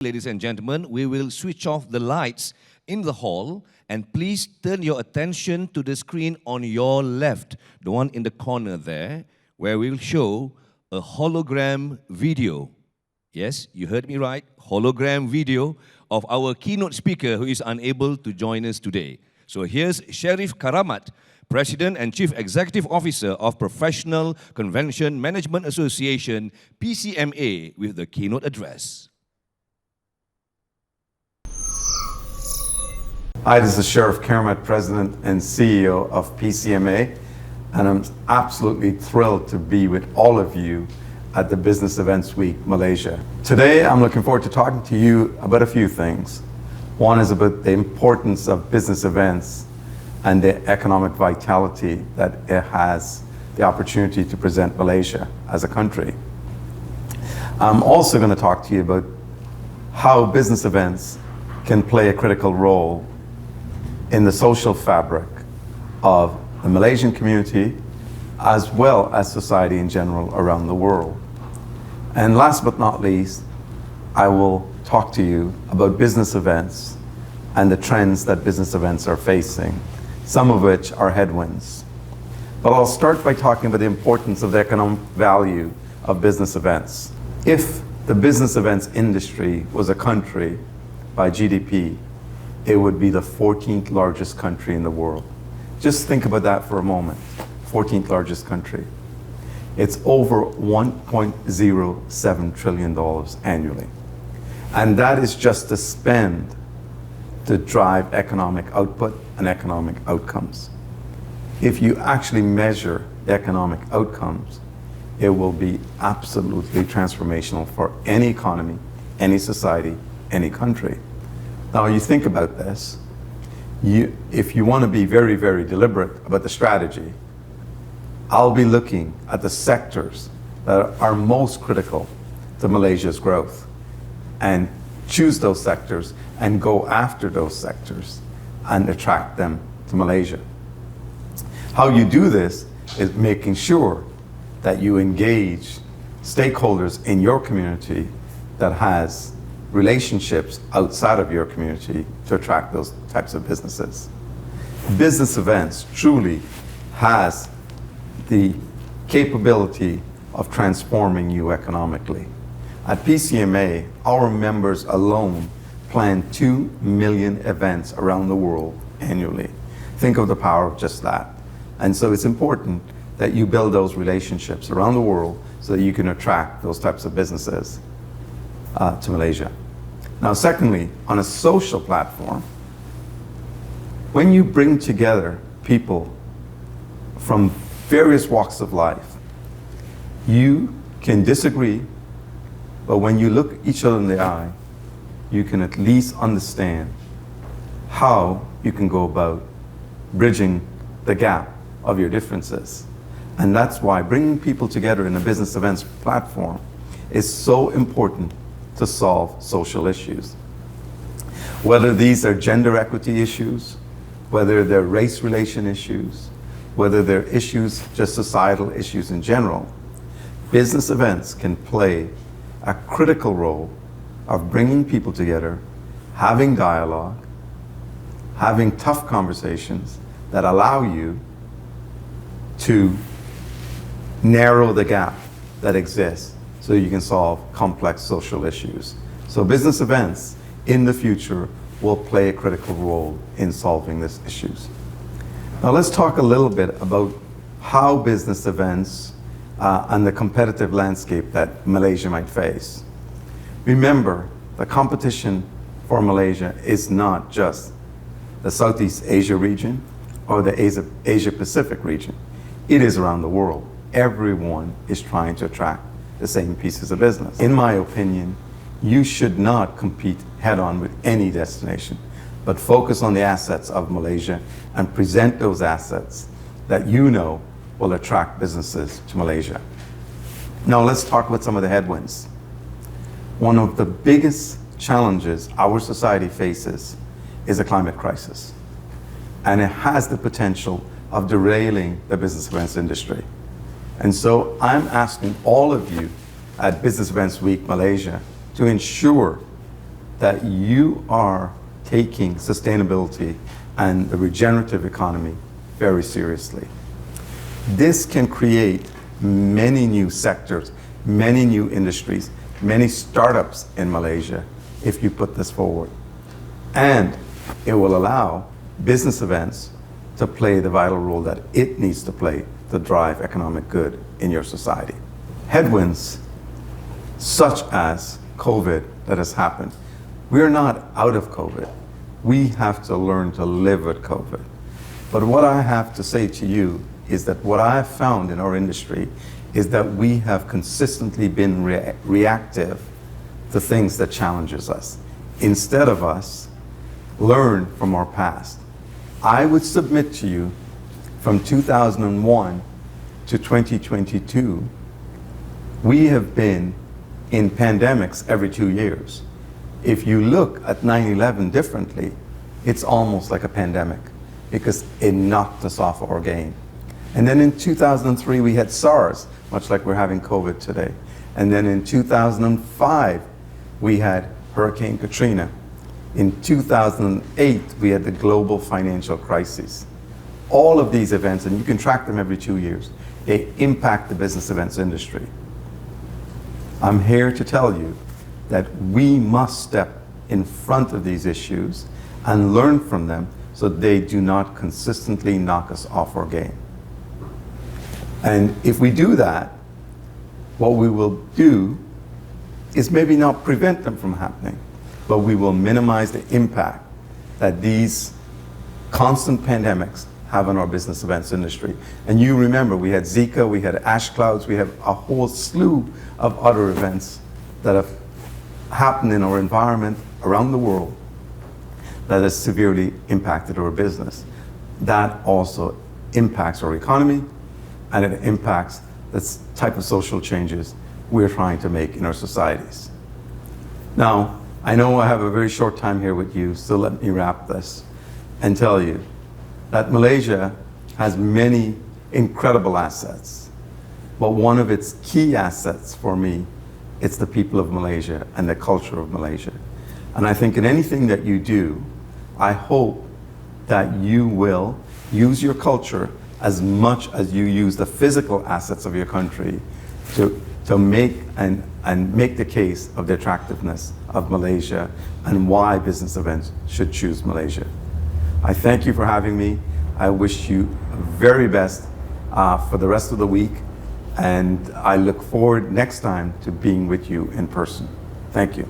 Ladies and gentlemen, we will switch off the lights in the hall and please turn your attention to the screen on your left, the one in the corner there, where we will show a hologram video. Yes, you heard me right, hologram video of our keynote speaker who is unable to join us today. So here's Sherrif Karamat, President and Chief Executive Officer of Professional Convention Management Association, PCMA, with the keynote address. Hi, this is Sherrif Karamat, President and CEO of PCMA, and I'm absolutely thrilled to be with all of you at the Business Events Week Malaysia. Today, I'm looking forward to talking to you about a few things. One is about the importance of business events and the economic vitality that it has the opportunity to present Malaysia as a country. I'm also going to talk to you about how business events can play a critical role in the social fabric of the Malaysian community, as well as society in general around the world. And last but not least, I will talk to you about business events and the trends that business events are facing, some of which are headwinds. But I'll start by talking about the importance of the economic value of business events. If the business events industry was a country by GDP, it would be the 14th largest country in the world. Just think about that for a moment. 14th largest country. It's over $1.07 trillion annually. And that is just the spend to drive economic output and economic outcomes. If you actually measure the economic outcomes, it will be absolutely transformational for any economy, any society, any country. Now, you think about this, if you want to be very, very deliberate about the strategy, I'll be looking at the sectors that are most critical to Malaysia's growth and choose those sectors and go after those sectors and attract them to Malaysia. How you do this is making sure that you engage stakeholders in your community that has relationships outside of your community to attract those types of businesses. Business events truly has the capability of transforming you economically. At PCMA, our members alone plan 2 million events around the world annually. Think of the power of just that. And so it's important that you build those relationships around the world so that you can attract those types of businesses to Malaysia. Now, secondly, on a social platform, when you bring together people from various walks of life, you can disagree, but when you look each other in the eye, you can at least understand how you can go about bridging the gap of your differences. And that's why bringing people together in a business events platform is so important to solve social issues. Whether these are gender equity issues, whether they're race relation issues, whether they're issues, just societal issues in general, business events can play a critical role of bringing people together, having dialogue, having tough conversations that allow you to narrow the gap that exists so you can solve complex social issues. So business events in the future will play a critical role in solving these issues. Now let's talk a little bit about how business events and the competitive landscape that Malaysia might face. Remember, the competition for Malaysia is not just the Southeast Asia region or the Asia Pacific region. It is around the world. Everyone is trying to attract the same pieces of business. In my opinion, you should not compete head-on with any destination, but focus on the assets of Malaysia and present those assets that you know will attract businesses to Malaysia. Now let's talk about some of the headwinds. One of the biggest challenges our society faces is a climate crisis, and it has the potential of derailing the business events industry. And so I'm asking all of you at Business Events Week Malaysia to ensure that you are taking sustainability and the regenerative economy very seriously. This can create many new sectors, many new industries, many startups in Malaysia if you put this forward. And it will allow business events to play the vital role that it needs to play to drive economic good in your society. Headwinds such as COVID that has happened, we're not out of COVID. We have to learn to live with COVID. But what I have to say to you is that what I have found in our industry is that we have consistently been reactive to things that challenges us, instead of us learn from our past. I would submit to you from 2001 to 2022, we have been in pandemics every 2 years. If you look at 9/11 differently, it's almost like a pandemic because it knocked us off our game. And then in 2003, we had SARS, much like we're having COVID today. And then in 2005, we had Hurricane Katrina. In 2008, we had the global financial crisis. All of these events, and you can track them every 2 years, they impact the business events industry. I'm here to tell you that we must step in front of these issues and learn from them so they do not consistently knock us off our game. And if we do that, what we will do is maybe not prevent them from happening, but we will minimize the impact that these constant pandemics have on our business events industry. And you remember, we had Zika, we had ash clouds, we have a whole slew of other events that have happened in our environment around the world that has severely impacted our business. That also impacts our economy, and it impacts the type of social changes we're trying to make in our societies. Now, I know I have a very short time here with you, so let me wrap this and tell you that Malaysia has many incredible assets, but one of its key assets for me, it's the people of Malaysia and the culture of Malaysia. And I think in anything that you do, I hope that you will use your culture as much as you use the physical assets of your country to make and make the case of the attractiveness of Malaysia and why business events should choose Malaysia. I thank you for having me. I wish you the very best for the rest of the week, and I look forward next time to being with you in person. Thank you.